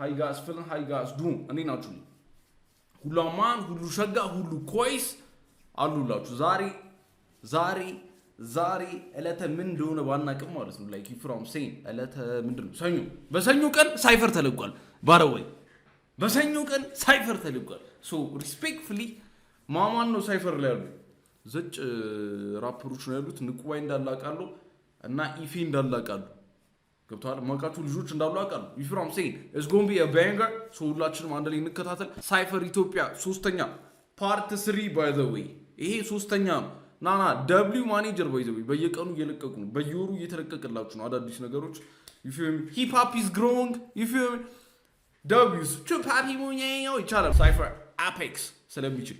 how you guys feeling? How you guys doing? እኔ ናችሁ ሁሉ አማን ሁሉ ሸጋ ሁሉ ኮይስ አሉላችሁ ዛሬ እለተ ምን እንደሆነ ባናቅም ማለት ነው like if I'm saying እለተ ምንድነው ሰኞ በሰኞ ቀን ሳይፈር ተለቋል ባረወይ በሰኞ ቀን ሳይፈር ተለቋል so respectfully ማማን ነው ሳይፈር ላይ ያሉ ዘጭ ራፐሮች ነው ያሉት ንቁባይ እንዳላቃለው እና ኢፌ እንዳላቃለው ገብቷል ማቃቱ ልጆች እንዳሉ አቃሉ if I'm saying it's going to be a banger so ሁላችንም አንድ ላይ እንከታተል ሳይፈር ኢትዮጵያ ሶስተኛ part 3 by the way ይሄ ሶስተኛ ናና W ማኔጀር by the way በየቀኑ እየለቀቁ ነው በየወሩ እየተለቀቀላችሁ ነው አዳዲስ ነገሮች you feel me hip hop is growing you feel me W's true happy ሙኛው ይቻላል ሳይፈር apex ስለሚችል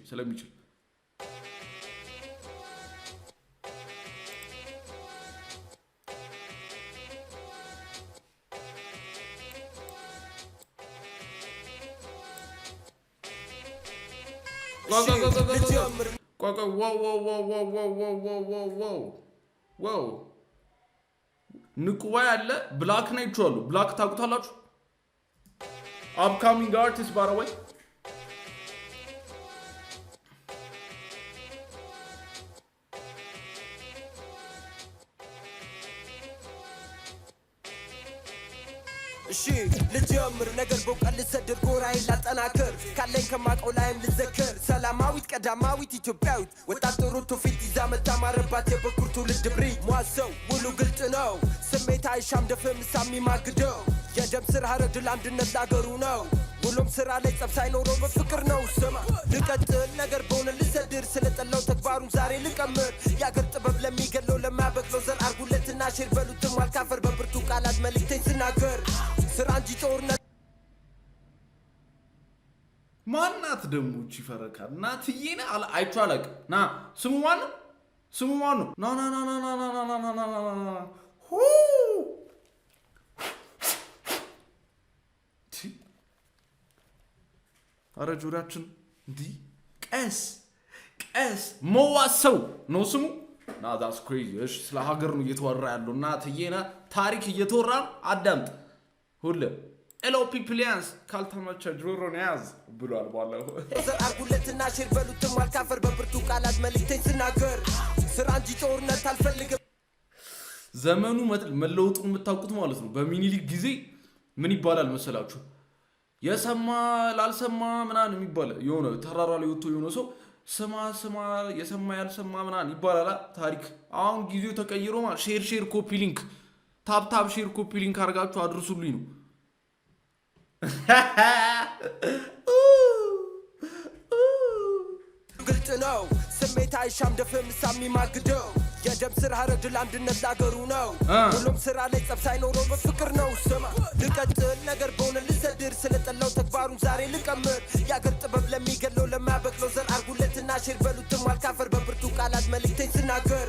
Whoa. ንቁባይ አለ ብላክ ናይት አሉ ብላክ ታውቁታላችሁ upcoming artist by the way شي لجمر ነገር በቃል ልሰድር ጎራይ ላጠናከር ካለኝ ከማቀው ላይም ልዘከር ሰላማዊት ቀዳማዊት ኢትዮጵያዊት ወጣጥሩ ቶፊት ይዛ መታማረባት የበኩርቱ ልድብሪ ሟሰው ሙሉ ግልጽ ነው ስሜት አይሻም ደፈም ሳሚ ማግደው የደም ስር ሀረግ ለአንድነት ላገሩ ነው ሁሉም ስራ ላይ ጸብ ሳይኖረው በፍቅር ነው ስማ ልቀጥል ነገር በሆነ ልሰድር ስለጠላው ተግባሩን ዛሬ ልቀምር ያገር ጥበብ ለሚገለው ለማበቅለው ዘር አርጉለትና ሼር በሉትም አልካፈር በብርቱ ቃላት መልእክቴን ስናገር ስራንጂ ጦርነት ማናት ደሞች ይፈረካል ናትዬና አይቷለቅ ና ስሙ ማን ነው ና ሁ አረጆራችን እንዲ ቀስ መዋሰው ነው ስሙ ና that's crazy እሺ ስለ ሀገር ነው እየተወራ ያለው ናትዬና ታሪክ እየተወራ አዳምጥ ሁሉ ኤልኦፒ ፕሊያንስ ካልተመቸ ጆሮን ያዝ ብሏል ባለው አርጉለትና ሼር በሉትም አልካፈር በብርቱ ቃላት መልእክቴን ስናገር ስራንጂ ጦርነት አልፈልግም ዘመኑ መለውጡን የምታውቁት ማለት ነው በሚኒሊክ ጊዜ ምን ይባላል መሰላችሁ የሰማ ላልሰማ ምናን የሚባል የሆነ ተራራ ላይ ወጥቶ የሆነ ሰው ስማ የሰማ ያልሰማ ምናን ይባላል ታሪክ አሁን ጊዜው ተቀይሮ ማለት ሼር ኮፒ ሊንክ ታፕ ሼር ኮፒ ሊንክ አርጋችሁ አድርሱልኝ ነው ግልጽ ነው ስሜት አይሻም ደፈም ሳሚ ማግደው የደም ስር ሀረግ ለአንድነት ላገሩ ነው ሁሉም ስራ ላይ ጸብ ሳይኖረው በፍቅር ነው ስማ ልቀጥል ነገር በሆነ ልሰድር ስለጠላው ተግባሩን ዛሬ ልቀምር ያገር ጥበብ ለሚገለው ለማበቅለው ዘር አርጉለትና ሼር በሉትም አልካፈር በብርቱ ቃላት መልእክቴን ስናገር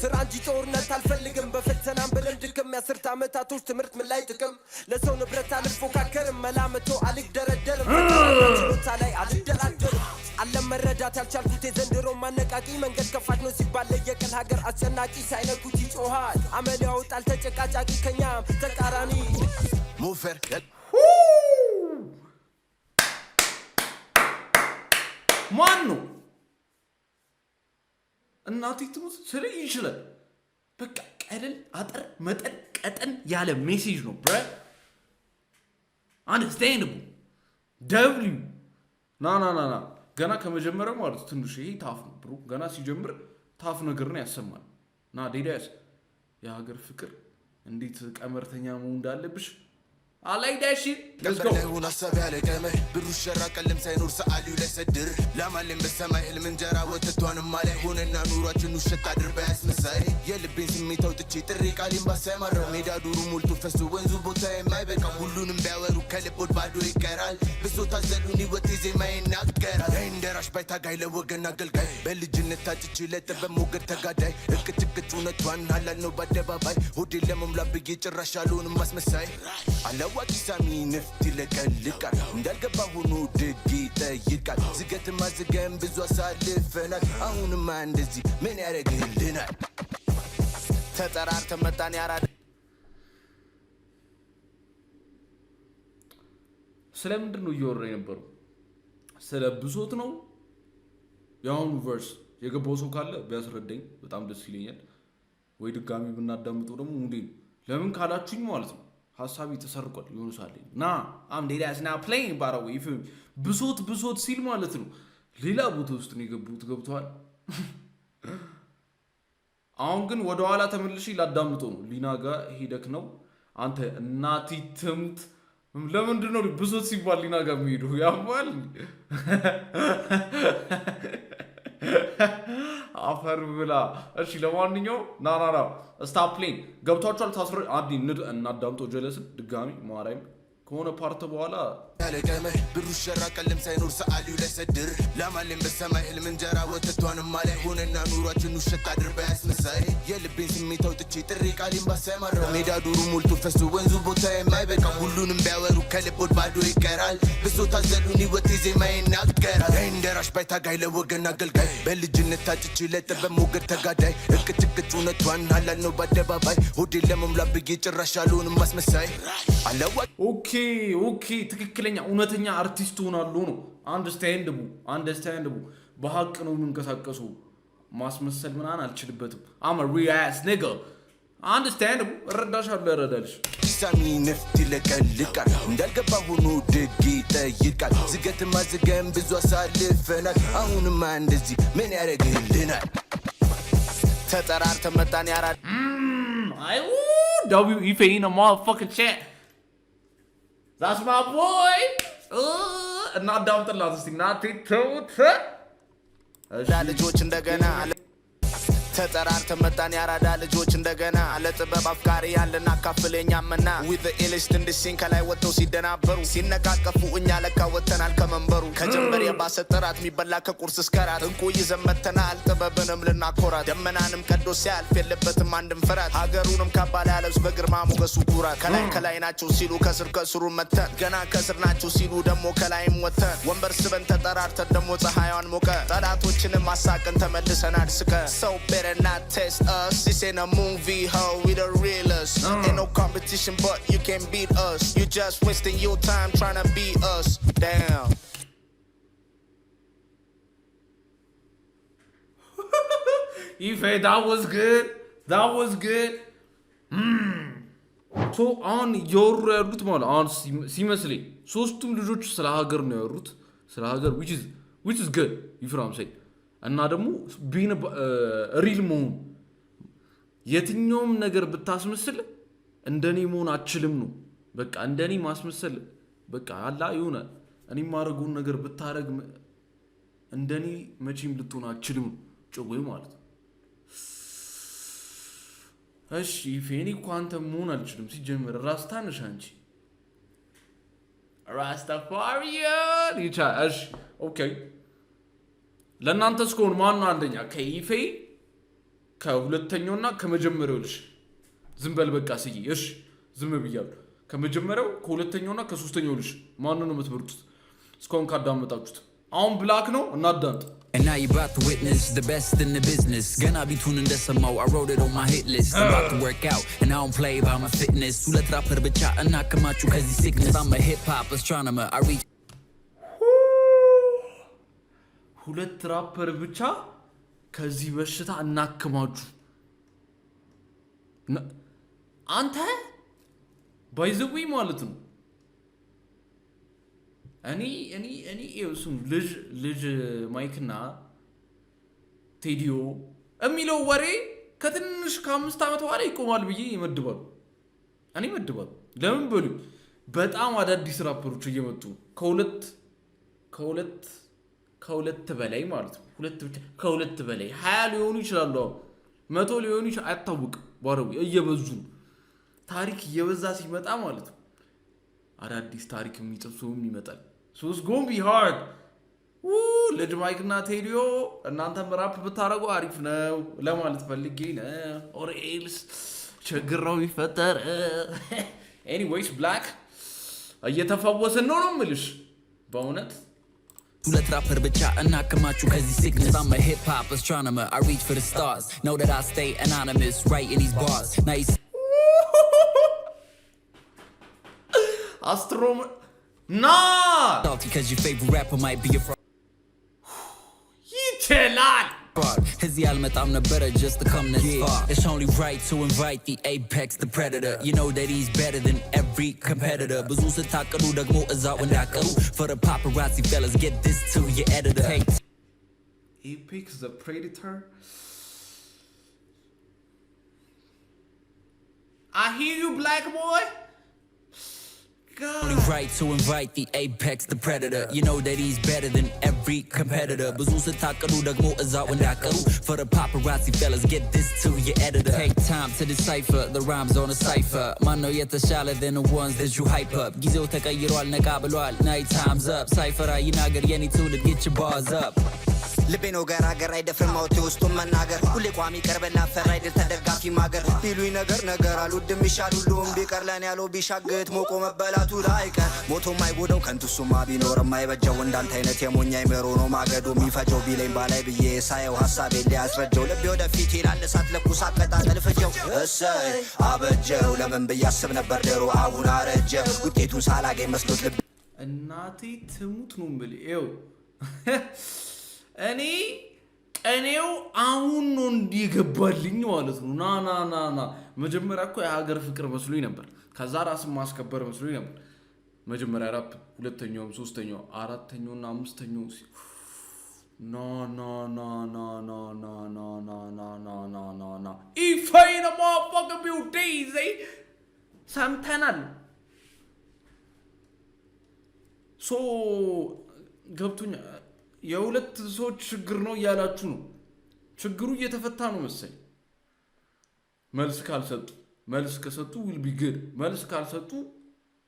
ስራንጂ ጦርነት አልፈልግም በፈተናም ብለም ድክም ያስርት ዓመታቶች ትምህርት ምን ላይ ጥቅም ለሰው ንብረት አልፎካከርም መላመቶ አልደረደርም ችሎታ ላይ አልደራደርም ዓለም መረዳት ያልቻልኩት የዘንድሮ ማነቃቂ መንገድ ከፋት ነው ሲባል ለየቀን ሀገር አስጨናቂ ሳይነኩት ይጮሃል አመል ያወጣል ተጨቃጫቂ ከኛም ተቃራኒ ሙፈር ማን ነው እናቴ ትሙት ስለ ይችላል በቃ ቀደል አጠር መጠን ቀጠን ያለ ሜሴጅ ነው ብራ understandable w ና ገና ከመጀመሪያው ማለት ትንሽ ይሄ ታፍ ነው ብሩ ገና ሲጀምር ታፍ ነገር ነው ያሰማል ና ዴዳስ የሀገር ፍቅር እንዴት ቀመርተኛ መሆን እንዳለብሽ አላይዳሽ let's go ለሁን ሐሳብ ያለ ገመ ብሩ ሸራ ቀለም ሳይኖር ሰዓሊው ላይ ሰድር ለማለም በሰማይ ህልም እንጀራ ወተቷንም ማለ ሆነና ኑሯችን ውሸት አድር በያስመሳይ የልቤን ስሜት አውጥቼ ጥሪ ቃሌን ባሰማራው ሜዳ ዱሩ ሞልቶ ፈሱ ወንዙ ቦታ የማይበቃ ሁሉንም ቢያወሩ ከልቦት ባዶ ይቀራል ብሶት አዘሉን ህይወት ዜማ ይናገራል እንደራሽ ባይታጋይ ለወገን አገልጋይ በልጅነት ታጭቼ ለጥበብ ሞገድ ተጋዳይ እቅጭቅጭ እውነቷን ሀላል ነው በአደባባይ ሆዴን ለመሙላት ብዬ ጭራሽ አልሆንም ማስመሳይ አላዋቂ ሳሚ ንፍት ይለቀልቃል እንዳልገባ ሆኖ ድግ ይጠይቃል ዝገትማ ዝገም ብዙ አሳልፈናል አሁንማ እንደዚህ ምን ያደርግልናል ተጠራርተን መጣን ያራዳ ስለምንድን ነው እያወራ የነበረው? ስለ ብሶት ነው። የአሁኑ ቨርስ የገባው ሰው ካለ ቢያስረዳኝ በጣም ደስ ይለኛል። ወይ ድጋሚ ብናዳምጠው ደግሞ ሙዴ ነው። ለምን ካላችሁኝ ማለት ነው ሀሳቢ ተሰርቋል። የሆኑ ሳለኝ ና አምዴዳስ ና ፕሌይንግ ባራው ብሶት ሲል ማለት ነው ሌላ ቦታ ውስጥ ነው የገቡት። ገብተዋል። አሁን ግን ወደኋላ ተመልሼ ላዳምጠው ነው። ሊና ጋር ሄደክ ነው አንተ እናቲ ትምት። ለምንድን ነው ብሶት ሲባል ሊና ጋር የሚሄዱ ያባል? አፈር ብላ። እሺ ለማንኛውም ናናና ስታፕ ፕሌይንግ ገብቷችኋል። ታስረ አዲ እናዳምጠው ጀለስን ድጋሚ ማርያም ከሆነ ፓርት በኋላ ያለቀመ ብሩ ሸራ ቀለም ሳይኖር ሰዓሊው ላይ ሰድር ለማለም በሰማይ ህልም እንጀራ ወተቷንም ላይ ሆነና ኑሯችን ውሸት አድር በያስመሳይ የልቤን ስሜት አውጥቼ ጥሪ ቃሌን ባሰማራ ሜዳ ዱሩ ሞልቶ ፈሱ ወንዙ ቦታ የማይበቃ ሁሉንም ቢያወሩ ከልቦት ባዶ ይቀራል። ብሶት አዘሉን ህይወት ዜማ ይናገራል። እንደራሽ ባይታጋይ ለወገን አገልጋይ በልጅነት ታጭቼ ለጥበብ ሞገድ ተጋዳይ እቅጭቅጭ እውነቷን አላል ነው በአደባባይ ሆዴን ለመሙላት ብዬ ጭራሽ አልሆንም ማስመሳይ አለዋ። ኦኬ ትክክለኛ እውነተኛ አርቲስት ሆናሉ ነው። አንደርስታንድቡ በሀቅ ነው የምንቀሳቀሱ። ማስመሰል ምናምን አልችልበትም። አማ ሪያስ ኔጋ አንደርስታንድቡ እረዳሻለሁ። ያረዳልሽ ሳሚ ነፍት ይለቀልቃል እንዳልገባ ሆኖ ድግ ይጠይቃል። ዝገትማ ዝገን ብዙ አሳልፈናል። አሁንማ እንደዚህ ምን ያደርግልናል? ተጠራርተ መጣን ያራ አይ ዳዊው ኢፌይን ማፋከቸ That's my boy. እና አዳምጥላት እስቲ ናቲ ተውት። ልጆች እንደገና ተጠራርተ መጣን ያራዳ ልጆች እንደገና ለጥበብ አፍቃሪ ያለን አካፍለኛምና with the illest in the scene ከላይ ወጥተው ሲደናበሩ ሲነቃቀፉ እኛ ለካ ወተናል ከመንበሩ ከጀንበር የባሰ ጥራት የሚበላ ከቁርስ እስከራት እንቁ ይዘን መተናል ጥበብንም ልናኮራት ደመናንም ቀዶ ሲያልፍ የለበትም አንድም ፍራት ሀገሩንም ካባ ሊያለብስ በግርማ ሞገሱ ኩራት ከላይ ናቸው ሲሉ ከስሩ መተን ገና ከስር ናቸው ሲሉ ደግሞ ከላይም ወተን ወንበር ስበን ተጠራርተን ደግሞ ፀሐይዋን ሞቀ ጠላቶችንም አሳቅን ተመልሰናል ስቀ ሰው and not test us. This ain't a movie, ho, we the realest. Ain't no competition, but you can't beat us. You just wasting your time trying to beat us. Damn. Ife, that was good. So on your route man on seamlessly. ሶስቱም ልጆች ስለ ሀገር ነው ያወሩት። ስለ ሀገር which is good. You know what I'm saying? እና ደግሞ ቢን ሪል መሆን የትኛውም ነገር ብታስመስል እንደኔ መሆን አችልም ነው። በቃ እንደኔ ማስመሰል በቃ አላ የሆነ እኔ ማረጉን ነገር ብታረግ እንደኔ መቼም ልትሆን አችልም ነው። ጭዌ ማለት እሺ ፌኒ ኳንተም መሆን አልችልም። ሲጀምር ራስታንሽ አንቺ ራስታፋሪያን እሺ ኦኬ ለእናንተ እስከሆን ማን አንደኛ ከኢፌ ከሁለተኛውና ከመጀመሪያው ልጅ ዝም በል በቃ ስዬ እሺ ዝም ብያለሁ። ከመጀመሪያው ከሁለተኛውና ከሶስተኛው ልጅ ማን ነው የምትመርጡት? እስካሁን ካዳመጣችሁት አሁን ብላክ ነው እናዳምጥ። And now you're about to witness the best in the business. Gonna be tuning this somehow. I wrote it on my hit list. I'm about to work out and I don't play by my fitness. Hulet rapper bicha and nakamachu cause he's sickness. I'm a hip hop astronomer. I reach ሁለት ራፐር ብቻ ከዚህ በሽታ እናክማችሁ። አንተ ባይዘዊ ማለት ነው። እኔ እሱም ልጅ ማይክና ቴዲዮ የሚለው ወሬ ከትንሽ ከ5 ዓመት በኋላ ይቆማል ብዬ ይመድባሉ። እኔ ይመድባሉ። ለምን በሉ በጣም አዳዲስ ራፐሮች እየመጡ ከሁለት በላይ ማለት ነው። ሁለት ብቻ ከሁለት በላይ 20 ሊሆኑ ይችላሉ። 100 ሊሆኑ ይችላል አይታወቅም። ባረው እየበዙ ታሪክ እየበዛ ሲመጣ ማለት ነው አዳዲስ ታሪክ የሚጽፉም ይመጣል። so it's going to be hard ልጅ ማይክና ቴዲዮ እናንተም ራፕ ብታረጉ አሪፍ ነው ለማለት ፈልጌ ነው። or else ችግር ይፈጠር። anyways black እየተፈወሰን ነው የምልሽ በእውነት ሁለት ራፐር ብቻ እናክማችሁ ከዚህ sickness. I'm a hip hop astronomer. I reach for the stars. Know that I stay anonymous right in these bars. Nice. Nah. Because your favorite rapper might be a fraud. His I'm the better just to come this far. It's only right to invite the apex, the predator. You know that he's better than every competitor. For the paparazzi fellas, get this to your editor. Hey. Apex the predator. I hear you, black boy. Only right to invite the apex, the predator. You know that he's better than every competitor. For the paparazzi fellas, get this to your editor. Take time to decipher the rhymes on a cipher. Man, no yet shallow than the ones that you hype up. Gizo takayirwal nakabalwal, night time's up. Cipher yinagar yeni tool to get your bars up. ልቤ ነው ገራገር አይደፍርም አውቴ ውስጡን መናገር ሁሌ ቋሚ ቀርበና ፈራ አይደል ተደጋፊ ማገር ቢሉኝ ነገር አልወድም ይሻል ሁሉም ቢቀር ለኔ ያለው ቢሻግት ሞቆ መበላቱ ላይቀር ሞቶ ማይጎደው ከንቱሱማ ቢኖርም አይበጀው እንዳንተ አይነት የሞኛ ይመሮ ነው ማገዶ የሚፈጀው ቢለኝ ባላይ ብዬ ሳየው ሐሳቤ ሊያስረጀው ልቤ ወደፊት ይላል እሳት ለኩስ አቀጣጠል ፍጀው እሰይ አበጀው ለምን ብያስብ ነበር ድሮ አሁን አረጀ ውጤቱን ሳላገኝ መስሎት ልብ እናቴ ትሙት ነው የምልህ እኔ ቀኔው አሁን ነው እንዲገባልኝ ማለት ነው ና መጀመሪያ እኮ የሀገር ፍቅር መስሎኝ ነበር ከዛ ራስን ማስከበር መስሎኝ ነበር መጀመሪያ ራፕ ሁለተኛው ሶስተኛው አራተኛውና አምስተኛው ና ኢፋይና ማፋቀ ቢውዴዝ ሰምተናል ሶ ገብቶኛ የሁለት ሰዎች ችግር ነው ያላችሁ ነው ችግሩ እየተፈታ ነው መሰለኝ መልስ ከሰጡ will be good መልስ ካልሰጡ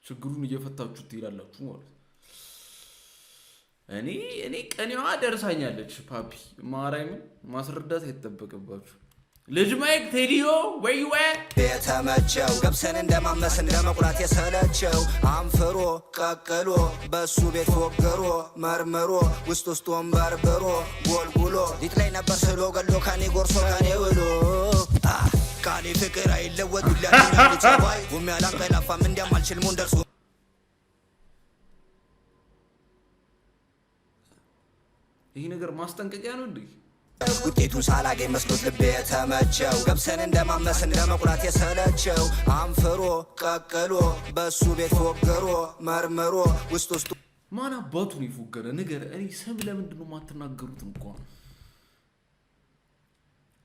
ችግሩን እየፈታችሁ ትይላላችሁ ማለት እኔ ቀኔዋ ደርሳኛለች ፓፒ ማራይም ማስረዳት አይተበቀባችሁ ልጅ ማይክ ቴዲዮ ወይ የተመቸው ገብሰን እንደማመስ እንደመቁላት የሰለቸው አንፍሮ ቀቀሎ በሱ ቤት ፎገሮ መርመሮ ውስጡን በርበሮ ጎልጉሎ ዲት ላይ ነበር ስሎ ገሎ ካኔ ጎርሶ ካኔ ውሎ ቃሌ ፍቅር አይለወጥ ይላል ጸባይ ወሚያላም ቀላፋም እንደማልችል ሙንደርሱ ይሄ ነገር ማስጠንቀቂያ ነው እንዴ ውጤቱን ሳላገኝ መስሎት ልቤ የተመቸው ገብሰን እንደማመስ እንደመቁላት የሰለቸው አንፍሮ ቀቀሎ በሱ ቤት ፎገሮ መርመሮ ውስጡ ማን አባቱን ይፎገረ ነገር እኔ ስም ለምንድን ነው ማትናገሩት እንኳን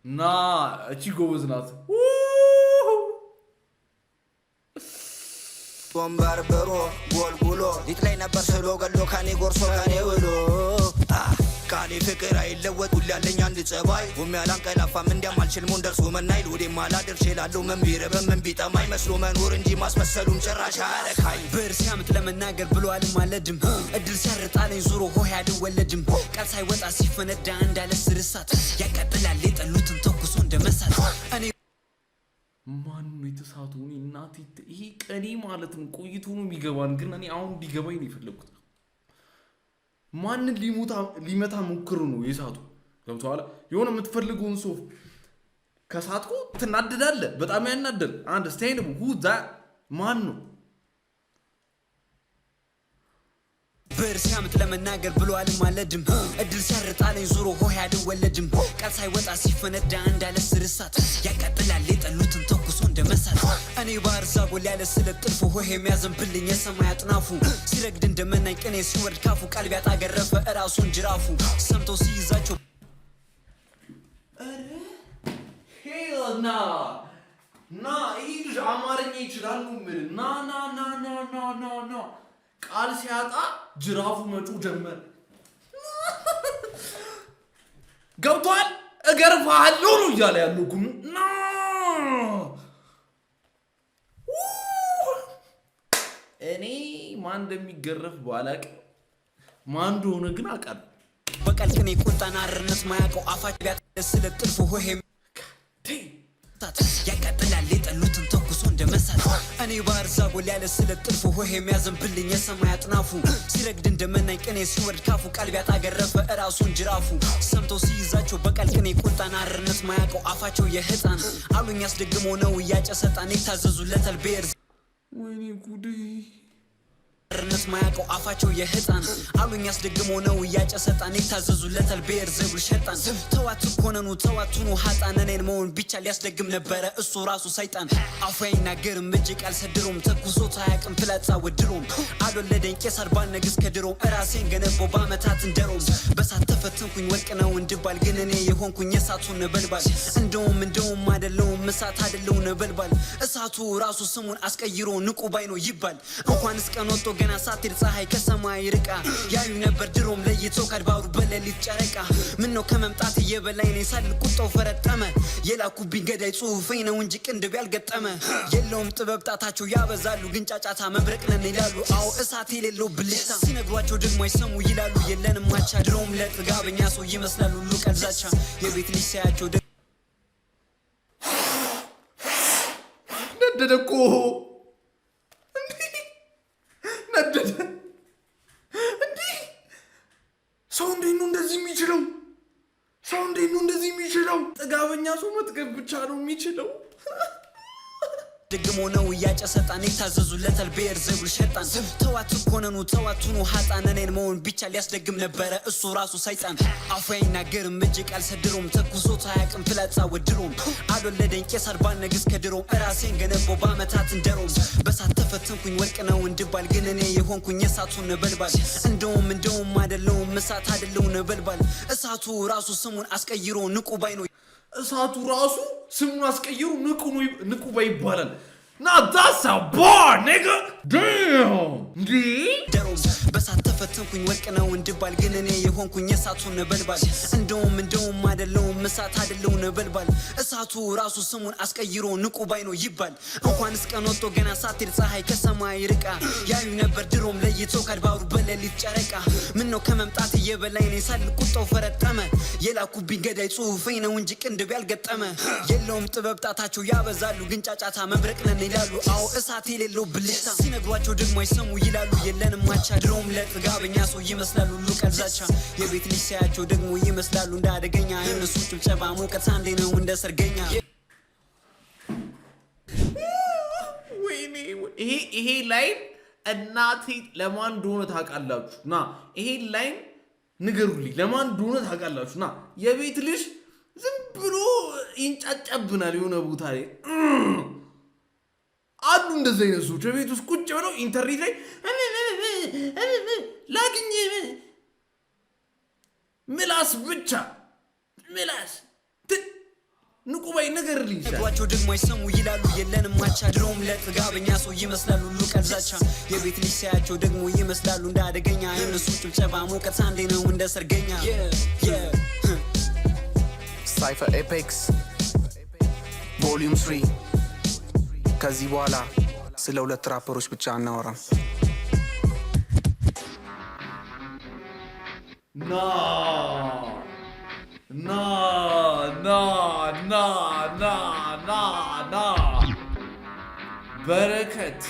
ና እቺ ጎበዝ ናት በርበሮ ጎልጉሎ ዲት ላይ ነበር ስሎ ገሎ ካኔ ጎርሶ ካኔ ውሎ ቃሌ ፍቅር አይለወጥ ሁላለኛ አንድ ጸባይ ወሚያላም ቀላፋም እንደማልችል ሙንደርሱ መናይል ወዴ ማላደር ይችላልው መንቢረበም መንቢጠማይ መስሎ መኖር እንጂ ማስመሰሉም ጭራሽ አረካይ በርሲያምት ለመናገር ብሏል ማለድም እድል ሲያርጣለኝ ዙሮ ሆይ አይወለድም ቃል ሳይወጣ ሲፈነዳ እንዳለ ስርሳት ያቀጥላል የጠሉትን ተኩሶ እንደመሳት እኔ ማን ነው የተሳቱ እናት ይሄ ቀኔ ማለት ነው ቆይቶ ነው የሚገባን ግን እኔ አሁን እንዲገባኝ ነው የፈለኩት ማን ሊመታ ሞክሩ ነው የሳቱ ገብቷል የሆነ የምትፈልገውን ሶፍ ከሳትኩ ትናደዳለህ በጣም ያናደል አንደርስታንድ who that ማን ነው በርሲያምት ለመናገር ብሏል ማለድም እድል ሲያርጣለኝ ዙሮ ሆይ አይወለድም ቃል ሳይወጣ ሲፈነዳ እንዳለ ስርሳት ያቀጥላል የጠሉትን ተኩሶ እንደመሳት እኔ ባህር ዛጎል ያለ ስለ ጥልፉ ሆይ የሚያዘንብልኝ የሰማይ አጥናፉ ሲረግድ እንደመናኝ ቅኔ ሲወርድ ካፉ ቃል ቢያጣ ገረፈ እራሱን ጅራፉ ሰምቶ ሲይዛቸው ሄልና ና ይህ አማርኛ ይችላል ምን ና ቃል ሲያጣ ጅራፉ መጮ ጀመረ ገብቷል እገርፋለሁ ነው እያለ ያለው ጉም እኔ ማን እንደሚገረፍ ባላቅ ማን እንደሆነ ግን አውቃለሁ በቀል ቅኔ ቁጣና አርነት ማያውቀው አፋጭ ቢያጠስ ለጥልፉ ሆሄ ያቀጥላል የጠሉትን ተኩሶ እንደመሳት እኔ ባህር ዛጎል ያለ ስለ ጥልፉ ሆሄ የሚያዘንብልኝ የሰማይ አጥናፉ ሲረግድ እንደመናኝ ቅኔ ሲወርድ ካፉ ቃል ቢያጣ ገረፈ እራሱን ጅራፉ ሰምቶ ሲይዛቸው በቀል ቅኔ ቁጣና አርነት ማያውቀው አፋቸው የህፃን አሉኝ ያስደግሞ ነው እያጨሰጣን የታዘዙለታል ብሔር ወይኔ ጉዴ ርነት ማያቀው አፋቸው የህፃን አሉኝ ያስደግሞ ነው ያጨሰጣን ይታዘዙለታል ብሔር ዘቡል ሸጣን ተዋት ኮነኑ ተዋቱኑ ሀጣን እኔን መሆን ብቻ ሊያስደግም ነበረ እሱ ራሱ ሰይጣን አፉ አይናገርም እጅ ቃል ሰድሮም ተኩሶ ታያቅም ፍላጻ ወድሮም አልወለደኝ ቄሳር ባልነግስ ከድሮም ራሴን ገነባው በአመታት እንደሮም በሳት ተፈተንኩኝ ወርቅ ነው እንድባል ግን እኔ የሆንኩኝ የሳቱን ነበልባል እንደውም አይደለውም እሳት አይደለው ነበልባል እሳቱ ራሱ ስሙን አስቀይሮ ንቁ ባይ ነው ይባል እንኳን እስቀን ወጥቶ ገና ሳትል ፀሐይ ከሰማይ ርቃ ያዩ ነበር ድሮም ለይቶ ካድባሩ በሌሊት ጨረቃ ምን ነው ከመምጣት እየበላይ ነው ሳል ቁጣው ፈረጠመ የላኩብኝ ገዳይ ጽሁፌ ነው እንጂ ቅንድብ ያልገጠመ የለውም ጥበብ ጣታቸው ያበዛሉ ግን ጫጫታ መብረቅ ነን ይላሉ አዎ እሳት የሌለው ብልጭታ ሲነግሯቸው ደግሞ አይሰሙ ይላሉ የለንም ማቻ ድሮም ለጥጋበኛ ሰው ይመስላሉ ሁሉ ቀልዛቻ የቤት ልጅ ሳያቸው ነደደኮ ነደደ እንዴ ሰው እንዴት ነው እንደዚህ የሚችለው ጥጋበኛ ሰው መጥገብ ብቻ ነው የሚችለው ደግሞ ነው ያጨሰጣን ይታዘዙለታል ብሔር ዘቡል ሸጣን ተዋት ኮነኑ ተዋቱኑ ሀጣን እኔን መሆን ብቻ ሊያስደግም ነበረ እሱ ራሱ ሰይጣን አፉ አይናገርም እጅ ቃል ሰድሮም ተኩሶ ታያቅም ፍላጻ ወድሮም አልወለደኝ ቄሳር ባልነግስ ከድሮም ራሴን ገነባው በአመታት እንደሮም በሳት ተፈተንኩኝ ወርቅ ነው እንድባል ግን እኔ የሆንኩኝ የሳቱን ነበልባል እንደውም አይደለውም እሳት አይደለው ነበልባል እሳቱ ራሱ ስሙን አስቀይሮ ንቁ ባይ ነው እሳቱ ራሱ ስሙን አስቀይሩ ንቁ ባይ ይባላል Now that's a bar, nigga! Damn! ደሮም በሳት ተፈተንኩኝ ወርቅ ነው እንድባል ግን እኔ የሆንኩኝ የሳቱን ነበልባል እንደውም አይደለውም እሳት አይደለው ነበልባል እሳቱ ራሱ ስሙን አስቀይሮ ንቁ ባይ ነው ይባል እንኳን እስቀን ወጥቶ ገና ሳትል ፀሐይ ከሰማይ ርቃ ያዩ ነበር ድሮም ለይቶ ካድባሩ በሌሊት ጨረቃ ምን ነው ከመምጣት እየበላይ ነው ሳል ቁጣው ፈረጠመ የላኩብኝ ገዳይ ጽሁፌ ነው እንጂ ቅንድብ ያልገጠመ የለውም ጥበብ ጣታቸው ያበዛሉ ግን ጫጫታ መብረቅ ነን ይላሉ አዎ እሳት የሌለው ብልጭታ ሲነግሯቸው ደግሞ አይሰሙ ይላሉ የለንም ማቻ ድሮም ለጥጋበኛ ሰው ይመስላሉ ሁሉ ቀልዛቻ የቤት ልጅ ሳያቸው ደግሞ ይመስላሉ እንዳደገኛ የነሱ ጭብጨባ ሙቀት አንዴ ነው እንደ ሰርገኛ ወይኔ ይሄ ላይን እናቴ ለማን እንደሆነ ታውቃላችሁ ና ይሄ ላይን ንገሩልኝ ለማን እንደሆነ ታውቃላችሁ ና የቤት ልጅ ዝም ብሎ ይንጫጫብናል የሆነ ቦታ ላይ አሉ እንደዚህ አይነት ሰዎች ቤት ውስጥ ቁጭ ብለው ኢንተርኔት ላይ ላግኝ ምላስ ብቻ ምላስ ንቁ ባይ ነገርልኝ ነግሯቸው ደግሞ አይሰሙ ይላሉ የለንም ማቻ ድሮም ለጥጋበኛ ሰው ይመስላሉ ሁሉ ቀልዛቻ የቤት ልጅ ሳያቸው ደግሞ ይመስላሉ እንዳደገኛ የነሱ ጭብጨባ ሙቀት አንዴ ነው እንደ ሰርገኛ Cypher Apex Volume 3 ከዚህ በኋላ ስለ ሁለት ራፐሮች ብቻ አናወራም በረከት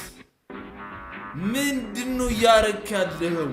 ምንድነው ያረክ ያለኸው